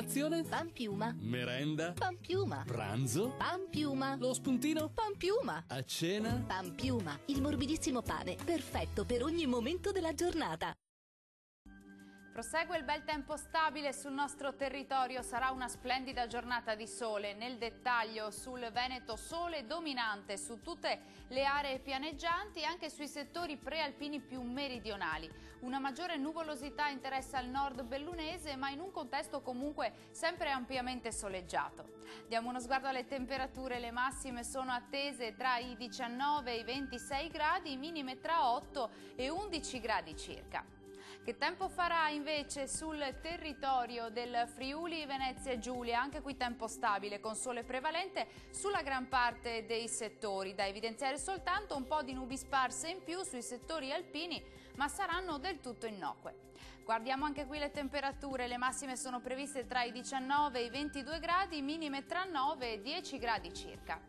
Colazione? Panpiuma. Merenda? Panpiuma. Pranzo? Panpiuma. Lo spuntino? Panpiuma. A cena? Panpiuma, il morbidissimo pane, perfetto per ogni momento della giornata. Prosegue il bel tempo stabile sul nostro territorio, sarà una splendida giornata di sole. Nel dettaglio sul Veneto sole dominante su tutte le aree pianeggianti e anche sui settori prealpini più meridionali. Una maggiore nuvolosità interessa il nord bellunese, ma in un contesto comunque sempre ampiamente soleggiato. Diamo uno sguardo alle temperature, le massime sono attese tra i 19 e i 26 gradi, minime tra 8 e 11 gradi circa. Che tempo farà invece sul territorio del Friuli Venezia Giulia? Anche qui tempo stabile con sole prevalente sulla gran parte dei settori. Da evidenziare soltanto un po' di nubi sparse in più sui settori alpini, ma saranno del tutto innocue. Guardiamo anche qui le temperature, le massime sono previste tra i 19 e i 22 gradi, minime tra 9 e 10 gradi circa.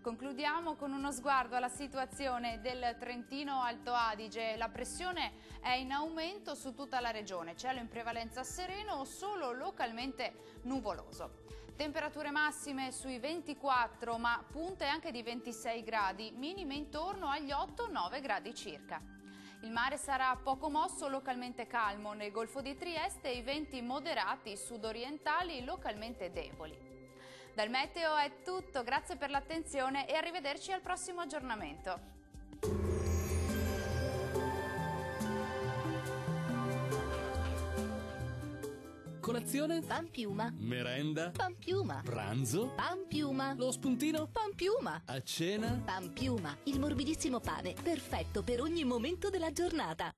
Concludiamo con uno sguardo alla situazione del Trentino Alto Adige. La pressione è in aumento su tutta la regione, cielo in prevalenza sereno o solo localmente nuvoloso. Temperature massime sui 24, ma punte anche di 26 gradi, minime intorno agli 8-9 gradi circa. Il mare sarà poco mosso, localmente calmo. Nel Golfo di Trieste i venti moderati sudorientali localmente deboli. Dal meteo è tutto, grazie per l'attenzione e arrivederci al prossimo aggiornamento. Colazione? Panpiuma. Merenda? Panpiuma. Pranzo? Panpiuma. Lo spuntino? Panpiuma. A cena? Panpiuma, il morbidissimo pane, perfetto per ogni momento della giornata.